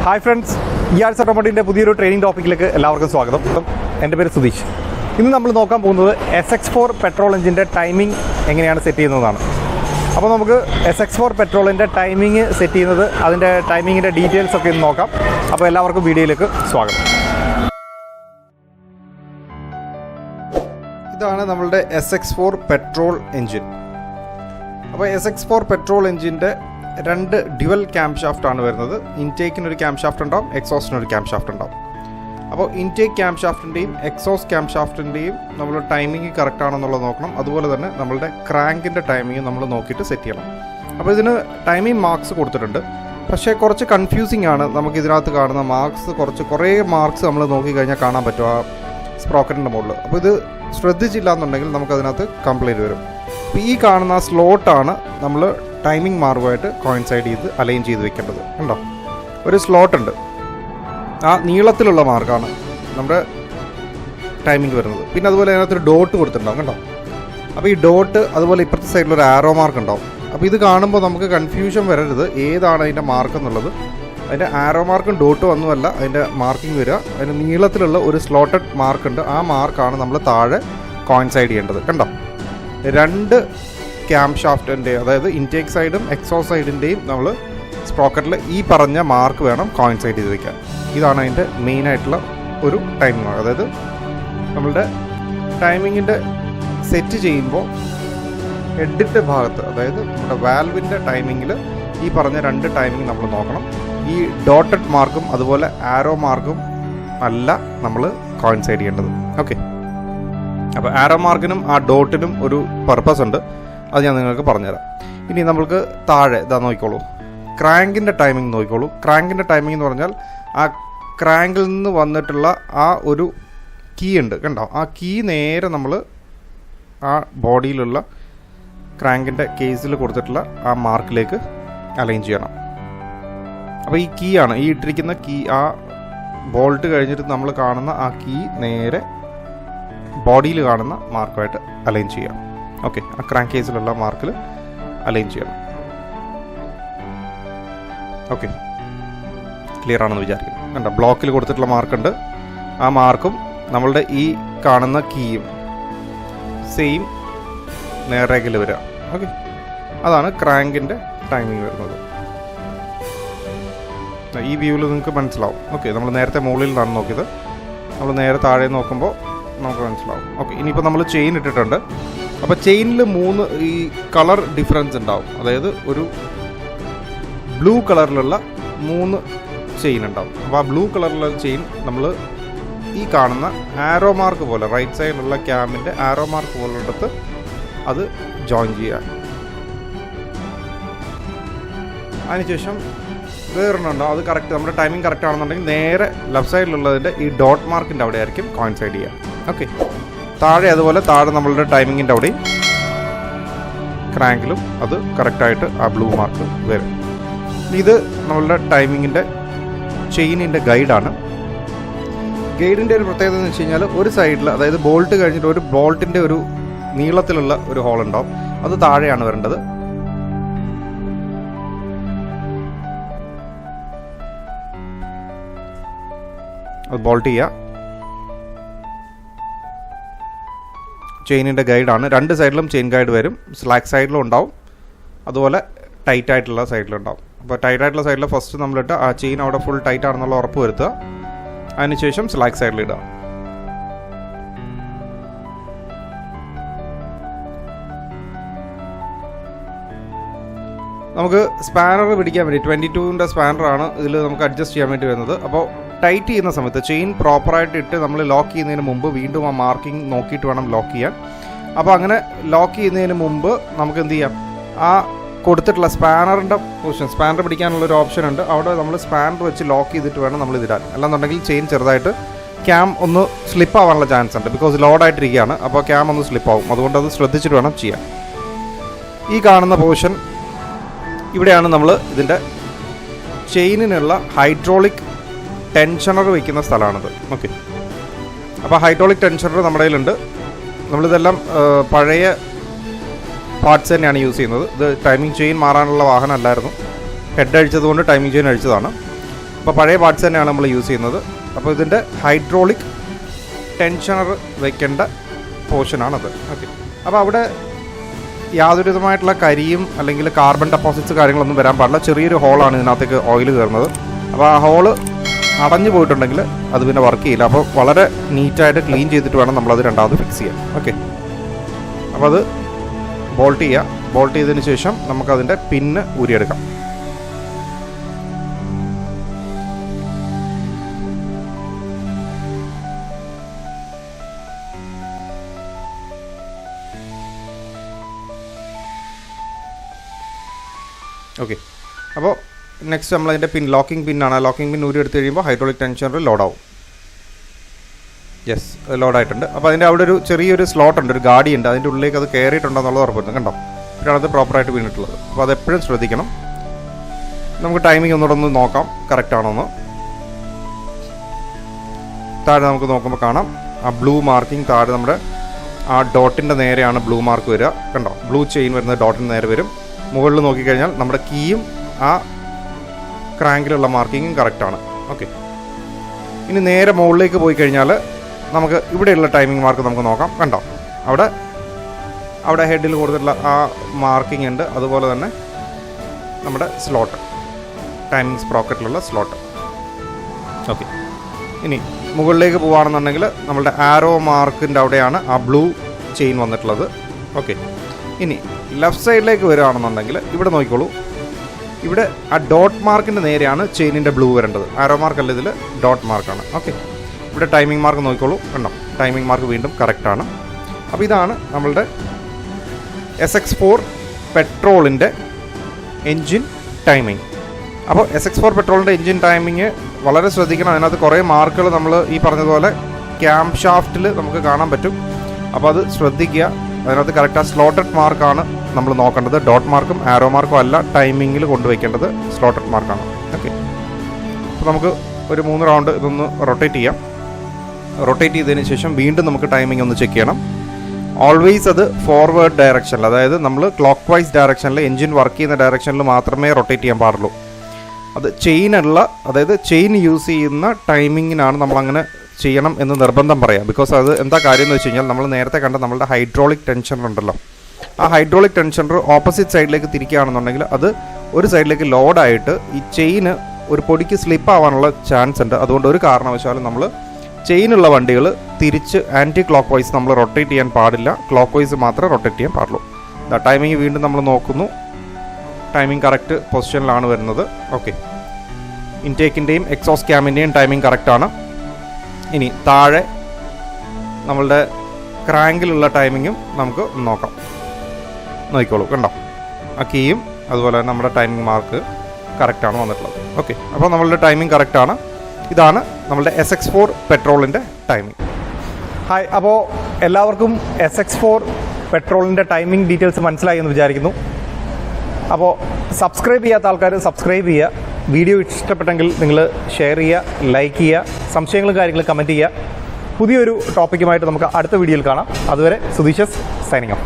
Hi friends, ഓട്ടോമോട്ടീവിൻ്റെ പുതിയൊരു training ടോപ്പിക്കിലേക്ക് എല്ലാവർക്കും സ്വാഗതം. എൻ്റെ പേര് സുധീഷ്. ഇന്ന് നമ്മൾ നോക്കാൻ പോകുന്നത് SX4 പെട്രോൾ എഞ്ചിൻ്റെ ടൈമിംഗ് എങ്ങനെയാണ് സെറ്റ് ചെയ്യുന്നതാണ്. അപ്പോൾ നമുക്ക് SX4 പെട്രോളിൻ്റെ ടൈമിംഗ് സെറ്റ് ചെയ്യുന്നത്, അതിൻ്റെ ടൈമിങ്ങിൻ്റെ ഡീറ്റെയിൽസ് ഒക്കെ ഇന്ന് നോക്കാം. അപ്പോൾ എല്ലാവർക്കും വീഡിയോയിലേക്ക് സ്വാഗതം. ഇതാണ് നമ്മളുടെ SX4 പെട്രോൾ എഞ്ചിൻ. അപ്പോൾ SX4 പെട്രോൾ എഞ്ചിൻ്റെ രണ്ട് ഡ്യുവൽ ക്യാം ഷാഫ്റ്റാണ് വരുന്നത്. ഇൻടേക്കിനൊരു ക്യാം ഷാഫ്റ്റ് ഉണ്ടാവും, എക്സോസ്റ്റിനൊരു ക്യാം ഷാഫ്റ്റ് ഉണ്ടാവും. അപ്പോൾ ഇൻടേക്ക് ക്യാം ഷാഫ്റ്റിൻ്റെയും എക്സോസ്റ്റ് ക്യാം ഷാഫ്റ്റിൻ്റെയും നമ്മൾ ടൈമിംഗ് കറക്റ്റ് ആണെന്നുള്ളത് നോക്കണം. അതുപോലെ തന്നെ നമ്മളുടെ ക്രാങ്കിൻ്റെ ടൈമിംഗ് നമ്മൾ നോക്കിയിട്ട് സെറ്റ് ചെയ്യണം. അപ്പോൾ ഇതിന് ടൈമിംഗ് മാർക്സ് കൊടുത്തിട്ടുണ്ട്. പക്ഷേ കുറച്ച് കൺഫ്യൂസിങ് ആണ് നമുക്ക് ഇതിനകത്ത് കാണുന്ന മാർക്സ്. കുറേ മാർക്സ് നമ്മൾ നോക്കിക്കഴിഞ്ഞാൽ കാണാൻ പറ്റും ആ സ്പ്രോക്കറ്റിൻ്റെ മുകളിൽ. അപ്പോൾ ഇത് ശ്രദ്ധിച്ചില്ല എന്നുണ്ടെങ്കിൽ നമുക്കതിനകത്ത് കംപ്ലൈൻറ്റ് വരും. അപ്പോൾ ഈ കാണുന്ന സ്ലോട്ടാണ് നമ്മൾ ടൈമിംഗ് മാർക്കുമായിട്ട് കോയിൻസൈഡ് ചെയ്ത് അലൈൻ ചെയ്ത് വെക്കേണ്ടത്. കണ്ടോ, ഒരു സ്ലോട്ട് ഉണ്ട്. ആ നീളത്തിലുള്ള മാർക്കാണ് നമ്മുടെ ടൈമിംഗ് വരുന്നത്. പിന്നെ അതുപോലെ അതിനകത്തൊരു ഡോട്ട് കൊടുത്തിട്ടുണ്ടാവും. കണ്ടോ, അപ്പോൾ ഈ ഡോട്ട്, അതുപോലെ ഇപ്പുറത്തെ സൈഡിലൊരു ആരോ മാർക്ക് ഉണ്ടാവും. അപ്പോൾ ഇത് കാണുമ്പോൾ നമുക്ക് കൺഫ്യൂഷൻ വരരുത് ഏതാണ് അതിൻ്റെ മാർക്ക് എന്നുള്ളത്. അതിൻ്റെ ആരോ മാർക്കും ഡോട്ടും ഒന്നുമല്ല അതിൻ്റെ മാർക്കിംഗ് വരിക. അതിൻ്റെ നീളത്തിലുള്ള ഒരു സ്ലോട്ടഡ് മാർക്കുണ്ട്. ആ മാർക്കാണ് നമ്മൾ താഴെ കോയിൻസൈഡ് ചെയ്യേണ്ടത്. കണ്ടോ, രണ്ട് ക്യാം ഷാഫ്റ്റിൻ്റെ, അതായത് ഇൻടേക്ക് സൈഡും എക്സോസ്റ്റ് സൈഡിൻ്റെയും നമ്മൾ സ്പ്രോക്കറ്റിൽ ഈ പറഞ്ഞ മാർക്ക് വേണം കോയിൻസൈഡ് ചെയ്ത് വയ്ക്കാൻ. ഇതാണ് അതിൻ്റെ മെയിനായിട്ടുള്ള ഒരു ടൈമിംഗ്. അതായത് നമ്മളുടെ ടൈമിങ്ങിൻ്റെ സെറ്റ് ചെയ്യുമ്പോൾ ഹെഡിൻ്റെ ഭാഗത്ത്, അതായത് നമ്മുടെ വാൽവിൻ്റെ ടൈമിങ്ങിൽ ഈ പറഞ്ഞ രണ്ട് ടൈമിംഗ് നമ്മൾ നോക്കണം. ഈ ഡോട്ടഡ് മാർക്കും അതുപോലെ ആരോ മാർക്കും അല്ല നമ്മൾ കോയിൻസൈഡ് ചെയ്യേണ്ടത്. ഓക്കെ, അപ്പോൾ ആരോ മാർക്കിനും ആ ഡോട്ടിനും ഒരു പർപ്പസ് ഉണ്ട്. അത് ഞാൻ നിങ്ങൾക്ക് പറഞ്ഞുതരാം. ഇനി നമ്മൾക്ക് താഴെ ഇതാ നോക്കിക്കോളൂ, ക്രാങ്കിൻ്റെ ടൈമിംഗ് നോക്കിക്കോളൂ. ക്രാങ്കിൻ്റെ ടൈമിംഗ് എന്ന് പറഞ്ഞാൽ ആ ക്രാങ്കിൽ നിന്ന് വന്നിട്ടുള്ള ആ ഒരു കീ ഉണ്ട്. കണ്ടോ, ആ കീ നേരെ നമ്മൾ ആ ബോഡിയിലുള്ള ക്രാങ്കിൻ്റെ കേസിൽ കൊടുത്തിട്ടുള്ള ആ മാർക്കിലേക്ക് അലൈൻ ചെയ്യണം. അപ്പോൾ ഈ കീ ആണ്, ഈ ഇട്ടിരിക്കുന്ന കീ, ആ ബോൾട്ട് കഴിഞ്ഞിട്ട് നമ്മൾ കാണുന്ന ആ കീ നേരെ ബോഡിയിൽ കാണുന്ന മാർക്കുമായിട്ട് അലൈൻ ചെയ്യാം. ഓക്കെ, ആ ക്രാങ്ക് കേസിലുള്ള മാർക്കിൽ അലൈൻ ചെയ്യണം. ഓക്കെ, ക്ലിയർ ആണെന്ന് വിചാരിക്കുന്നു. കണ്ടോ, ബ്ലോക്കിൽ കൊടുത്തിട്ടുള്ള മാർക്കുണ്ട്. ആ മാർക്കും നമ്മളുടെ ഈ കാണുന്ന കീയും സെയിം നേരേക്കിൽ വരിക. ഓക്കെ, അതാണ് ക്രാങ്കിൻ്റെ ടൈമിംഗ് വരുന്നത്. ഈ വ്യൂവിൽ നിങ്ങൾക്ക് മനസ്സിലാവും. ഓക്കെ, നമ്മൾ നേരത്തെ മുകളിൽ നിന്നാണ് നോക്കിയത്, നമ്മൾ നേരെ താഴെ നോക്കുമ്പോൾ നമുക്ക് മനസ്സിലാവും. ഓക്കെ, ഇനിയിപ്പോൾ നമ്മൾ ചെയിൻ ഇട്ടിട്ടുണ്ട്. അപ്പോൾ ചെയിനിൽ 3 ഈ കളർ ഡിഫറൻസ് ഉണ്ടാവും. അതായത് ഒരു ബ്ലൂ കളറിലുള്ള 3 ചെയിൻ ഉണ്ടാവും. അപ്പോൾ ആ ബ്ലൂ കളറിലുള്ള ചെയിൻ നമ്മൾ ഈ കാണുന്ന ആരോ മാർക്ക് പോലെ, റൈറ്റ് സൈഡിലുള്ള ക്യാമിൻ്റെ ആരോ മാർക്ക് പോലെ എടുത്ത് അത് ജോയിൻ ചെയ്യുക. അതിനുശേഷം വേറൊന്നുണ്ടാവും, അത് കറക്റ്റ് നമ്മുടെ ടൈമിംഗ് കറക്റ്റ് ആണെന്നുണ്ടെങ്കിൽ നേരെ ലെഫ്റ്റ് സൈഡിലുള്ളതിൻ്റെ ഈ ഡോട്ട് മാർക്കിൻ്റെ അവിടെ ആയിരിക്കും കോയിൻസൈഡ് ചെയ്യുക. ഓക്കെ, താഴെ അതുപോലെ താഴെ നമ്മളുടെ ടൈമിങ്ങിൻ്റെ അവിടെയും ക്രാങ്കിലും അത് കറക്റ്റായിട്ട് ആ ബ്ലൂ മാർക്ക് വരും. ഇത് നമ്മളുടെ ടൈമിങ്ങിൻ്റെ ചെയിനിൻ്റെ ഗൈഡാണ്. ഗൈഡിൻ്റെ ഒരു പ്രത്യേകത എന്ന് വെച്ച് കഴിഞ്ഞാൽ ഒരു സൈഡിൽ, അതായത് ബോൾട്ട് കഴിഞ്ഞിട്ട് ഒരു ബോൾട്ടിൻ്റെ ഒരു നീളത്തിലുള്ള ഒരു ഹോൾ ഉണ്ടാവും. അത് താഴെയാണ് വരേണ്ടത്. അത് ബോൾട്ട് ചെയ്യുക. ചെയിനിൻ്റെ ഗൈഡാണ്. രണ്ട് സൈഡിലും ചെയിൻ ഗൈഡ് വരും. സ്ലാക്ക് സൈഡിലും ഉണ്ടാവും, അതുപോലെ ടൈറ്റ് ആയിട്ടുള്ള സൈഡിലും ഉണ്ടാവും. അപ്പോൾ ടൈറ്റ് ആയിട്ടുള്ള സൈഡിൽ ഫസ്റ്റ് നമ്മളിട്ട് ആ ചെയിൻ അവിടെ ഫുൾ ടൈറ്റ് ആണെന്നുള്ള ഉറപ്പ് വരുത്തുക. അതിനുശേഷം സ്ലാക്ക് സൈഡിൽ ഇടുക. നമുക്ക് സ്പാനർ പിടിക്കാൻ വേണ്ടി 22ൻ്റെ സ്പാനറാണ് ഇതിൽ നമുക്ക് അഡ്ജസ്റ്റ് ചെയ്യാൻ വേണ്ടി വരുന്നത്. അപ്പോൾ ടൈറ്റ് ചെയ്യുന്ന സമയത്ത് ചെയിൻ പ്രോപ്പറായിട്ട് ഇട്ട് നമ്മൾ ലോക്ക് ചെയ്യുന്നതിന് മുമ്പ് വീണ്ടും ആ മാർക്കിംഗ് നോക്കിയിട്ട് വേണം ലോക്ക് ചെയ്യാൻ. അപ്പോൾ അങ്ങനെ ലോക്ക് ചെയ്യുന്നതിന് മുമ്പ് നമുക്ക് എന്ത് ചെയ്യാം, ആ കൊടുത്തിട്ടുള്ള സ്പാനറിൻ്റെ പൊസിഷൻ, സ്പാനർ പിടിക്കാനുള്ളൊരു ഓപ്ഷൻ ഉണ്ട്. അവിടെ നമ്മൾ സ്പാനർ വെച്ച് ലോക്ക് ചെയ്തിട്ട് വേണം നമ്മൾ ഇതിടാൻ. അല്ലാന്നുണ്ടെങ്കിൽ ചെയിൻ ചെറുതായിട്ട് ക്യാം ഒന്ന് സ്ലിപ്പ് ആവാനുള്ള ചാൻസ് ഉണ്ട്. ബിക്കോസ് ലോഡായിട്ടിരിക്കുകയാണ്. അപ്പോൾ ക്യാം ഒന്ന് സ്ലിപ്പ് ആവും. അതുകൊണ്ട് അത് ശ്രദ്ധിച്ചിട്ട് വേണം ചെയ്യാൻ. ഈ കാണുന്ന പൊസിഷൻ ഇവിടെയാണ് നമ്മൾ ഇതിൻ്റെ ചെയിനിനുള്ള ഹൈഡ്രോളിക് ടെൻഷണർ വയ്ക്കുന്ന സ്ഥലമാണിത്. ഓക്കെ, അപ്പോൾ ഹൈഡ്രോളിക് ടെൻഷണർ നമ്മുടെ കയ്യിലുണ്ട്. നമ്മളിതെല്ലാം പഴയ പാർട്സ് തന്നെയാണ് യൂസ് ചെയ്യുന്നത്. ഇത് ടൈമിംഗ് ചെയിൻ മാറാനുള്ള വാഹനം അല്ലായിരുന്നു. ഹെഡ് അഴിച്ചതുകൊണ്ട് ടൈമിംഗ് ചെയിൻ അഴിച്ചതാണ്. അപ്പോൾ പഴയ പാർട്സ് തന്നെയാണ് നമ്മൾ യൂസ് ചെയ്യുന്നത്. അപ്പോൾ ഇതിൻ്റെ ഹൈഡ്രോളിക് ടെൻഷനർ വയ്ക്കേണ്ട പോർഷനാണത്. ഓക്കെ, അപ്പോൾ അവിടെ യാതൊരു വിധമായിട്ടുള്ള കരിയും അല്ലെങ്കിൽ കാർബൺ ഡെപ്പോസിറ്റ്സ് കാര്യങ്ങളൊന്നും വരാൻ പാടില്ല. ചെറിയൊരു ഹോളാണ് ഇതിനകത്തേക്ക് ഓയിൽ കയറുന്നത്. അപ്പോൾ ആ ഹോള് അടഞ്ഞു പോയിട്ടുണ്ടെങ്കിൽ അത് പിന്നെ വർക്ക് ചെയ്യില്ല. അപ്പോൾ വളരെ നീറ്റായിട്ട് ക്ലീൻ ചെയ്തിട്ട് വേണം നമ്മളത് രണ്ടാമത് ഫിക്സ് ചെയ്യാൻ. ഓക്കെ, അപ്പോൾ അത് ബോൾട്ട് ചെയ്യുക. ബോൾട്ട് ചെയ്തതിന് ശേഷം നമുക്കതിൻ്റെ പിന്ന് ഊരിയെടുക്കാം. ഓക്കെ, അപ്പോൾ നെക്സ്റ്റ് നമ്മളതിൻ്റെ പിൻ ലോക്കിംഗ് പിന്നാണ്. ലോക്കിംഗ് പിൻ ഊരി എടുത്ത് കഴിയുമ്പോൾ ഹൈഡ്രോളിക് ടെൻഷനർ ലോഡാവും. യെസ്, ലോഡായിട്ടുണ്ട്. അപ്പോൾ അതിൻ്റെ അവിടെ ഒരു ചെറിയൊരു സ്ലോട്ട് ഉണ്ട്, ഒരു ഗാഡി ഉണ്ട്. അതിൻ്റെ ഉള്ളിലേക്ക് അത് കയറിയിട്ടുണ്ടോ എന്നുള്ളത് ഉറപ്പുണ്ട്. കണ്ടോ, ഇപ്പോഴാണ് അത് പ്രോപ്പറായിട്ട് വീണിട്ടുള്ളത്. അപ്പോൾ അതെപ്പോഴും ശ്രദ്ധിക്കണം. നമുക്ക് ടൈമിംഗ് ഒന്നുകൂടെ ഒന്ന് നോക്കാം കറക്റ്റ് ആണോ എന്ന്. താഴെ നമുക്ക് നോക്കുമ്പോൾ കാണാം ആ ബ്ലൂ മാർക്കിംഗ്. താഴെ നമ്മുടെ ആ ഡോട്ടിൻ്റെ നേരെയാണ് ബ്ലൂ മാർക്ക് വരിക. കണ്ടോ, ബ്ലൂ ചെയിൻ വരുന്നത് ഡോട്ടിന് നേരെ വരും. മുകളിൽ നോക്കിക്കഴിഞ്ഞാൽ നമ്മുടെ കീയും ആ ക്രാങ്കിലുള്ള മാർക്കിങ്ങും കറക്റ്റാണ്. ഓക്കെ, ഇനി നേരെ മുകളിലേക്ക് പോയി കഴിഞ്ഞാൽ നമുക്ക് ഇവിടെയുള്ള ടൈമിംഗ് മാർക്ക് നമുക്ക് നോക്കാം. കണ്ടോ, അവിടെ ഹെഡിൽ കൊടുത്തിട്ടുള്ള ആ മാർക്കിംഗ് ഉണ്ട്. അതുപോലെ തന്നെ നമ്മുടെ സ്ലോട്ട്, ടൈമിംഗ് സ്പ്രോക്കറ്റിലുള്ള സ്ലോട്ട്. ഓക്കെ, ഇനി മുകളിലേക്ക് പോവുകയാണെന്നുണ്ടെങ്കിൽ നമ്മളുടെ ആരോ മാർക്കിൻ്റെ അവിടെയാണ് ആ ബ്ലൂ ചെയിൻ വന്നിട്ടുള്ളത്. ഓക്കെ, ഇനി ലെഫ്റ്റ് സൈഡിലേക്ക് വരികയാണെന്നുണ്ടെങ്കിൽ ഇവിടെ നോക്കിക്കോളൂ. ഇവിടെ ആ ഡോട്ട് മാർക്കിൻ്റെ നേരെയാണ് ചെയിനിൻ്റെ ബ്ലൂ വരേണ്ടത്. ആരോ മാർക്കല്ല, ഇതിൽ ഡോട്ട് മാർക്കാണ്. ഓക്കെ, ഇവിടെ ടൈമിംഗ് മാർക്ക് നോക്കിക്കോളൂ. കണ്ടോ, ടൈമിംഗ് മാർക്ക് വീണ്ടും കറക്റ്റാണ്. അപ്പോൾ ഇതാണ് നമ്മളുടെ SX4 പെട്രോളിൻ്റെ എൻജിൻ ടൈമിംഗ്. അപ്പോൾ SX4 പെട്രോളിൻ്റെ എൻജിൻ ടൈമിങ് വളരെ ശ്രദ്ധിക്കണം. അതിനകത്ത് കുറേ മാർക്കുകൾ നമ്മൾ ഈ പറഞ്ഞതുപോലെ ക്യാം ഷാഫ്റ്റിൽ നമുക്ക് കാണാൻ പറ്റും. അപ്പോൾ അത് ശ്രദ്ധിക്കുക. അതിനകത്ത് കറക്റ്റ് ആ സ്ലോട്ടഡ് മാർക്കാണ് നമ്മൾ നോക്കേണ്ടത്. ഡോട്ട് മാർക്കും ആരോ മാർക്കും അല്ല ടൈമിങ്ങിൽ കൊണ്ടുവയ്ക്കേണ്ടത്, സ്ലോട്ടഡ് മാർക്കാണ്. ഓക്കെ, അപ്പോൾ നമുക്ക് ഒരു 3 റൗണ്ട് ഇതൊന്ന് റൊട്ടേറ്റ് ചെയ്യാം. റൊട്ടേറ്റ് ചെയ്തതിന് ശേഷം വീണ്ടും നമുക്ക് ടൈമിംഗ് ഒന്ന് ചെക്ക് ചെയ്യണം. ഓൾവേസ് അത് ഫോർവേഡ് ഡയറക്ഷനിൽ, അതായത് നമ്മൾ ക്ലോക്ക് വൈസ് ഡയറക്ഷനിൽ, എൻജിൻ വർക്ക് ചെയ്യുന്ന ഡയറക്ഷനിൽ മാത്രമേ റൊട്ടേറ്റ് ചെയ്യാൻ പാടുള്ളൂ. അത് ചെയിനുള്ള, അതായത് ചെയിൻ യൂസ് ചെയ്യുന്ന ടൈമിങ്ങിനാണ് നമ്മളങ്ങനെ ചെയ്യണം എന്ന് നിർബന്ധം പറയാം. ബിക്കോസ് അത് എന്താ കാര്യം എന്ന് വെച്ച് കഴിഞ്ഞാൽ നമ്മൾ നേരത്തെ കണ്ട നമ്മളുടെ ഹൈഡ്രോളിക് ടെൻഷനർ ഉണ്ടല്ലോ, ആ ഹൈഡ്രോളിക് ടെൻഷനർ ഓപ്പോസിറ്റ് സൈഡിലേക്ക് തിരിക്കുകയാണെന്നുണ്ടെങ്കിൽ അത് ഒരു സൈഡിലേക്ക് ലോഡായിട്ട് ഈ ചെയിന് ഒരു പൊടിക്ക് സ്ലിപ്പ് ആവാനുള്ള ചാൻസ് ഉണ്ട്. അതുകൊണ്ട് ഒരു കാരണവശാലും നമ്മൾ ചെയിനുള്ള വണ്ടികൾ തിരിച്ച് ആൻറ്റി ക്ലോക്ക് വൈസ് നമ്മൾ റൊട്ടേറ്റ് ചെയ്യാൻ പാടില്ല. ക്ലോക്ക് വൈസ് മാത്രമേ റൊട്ടേറ്റ് ചെയ്യാൻ പാടുള്ളൂ. ടൈമിങ് വീണ്ടും നമ്മൾ നോക്കുന്നു. ടൈമിംഗ് കറക്റ്റ് പൊസിഷനിലാണ് വരുന്നത്. ഓക്കെ, ഇൻടേക്കിൻ്റെയും എക്സോസ്റ്റ് ക്യാമിൻ്റെയും ടൈമിംഗ് കറക്റ്റാണ്. ഇനി താഴെ നമ്മളുടെ ക്രാങ്കിലുള്ള ടൈമിങ്ങും നമുക്ക് നോക്കാം. നോക്കിക്കോളൂ, കണ്ടോ, ആ കീയും അതുപോലെ തന്നെ നമ്മുടെ ടൈമിംഗ് മാർക്ക് കറക്റ്റാണ് വന്നിട്ടുള്ളത്. ഓക്കെ, അപ്പോൾ നമ്മളുടെ ടൈമിംഗ് കറക്റ്റാണ്. ഇതാണ് നമ്മളുടെ SX4 പെട്രോളിൻ്റെ ടൈമിംഗ്. ഹായ്, അപ്പോൾ എല്ലാവർക്കും SX4 പെട്രോളിൻ്റെ ടൈമിംഗ് ഡീറ്റെയിൽസ് മനസ്സിലായി എന്ന് വിചാരിക്കുന്നു. അപ്പോൾ സബ്സ്ക്രൈബ് ചെയ്യാത്ത ആൾക്കാർ സബ്സ്ക്രൈബ് ചെയ്യുക. വീഡിയോ ഇഷ്ടപ്പെട്ടെങ്കിൽ നിങ്ങൾ ഷെയർ ചെയ്യുക, ലൈക്ക് ചെയ്യുക, സംശയങ്ങളും കാര്യങ്ങളും കമൻറ്റ് ചെയ്യുക. പുതിയൊരു ടോപ്പിക്കുമായിട്ട് നമുക്ക് അടുത്ത വീഡിയോയിൽ കാണാം. അതുവരെ സുധീഷസ് സൈനിങ് ഓഫ്.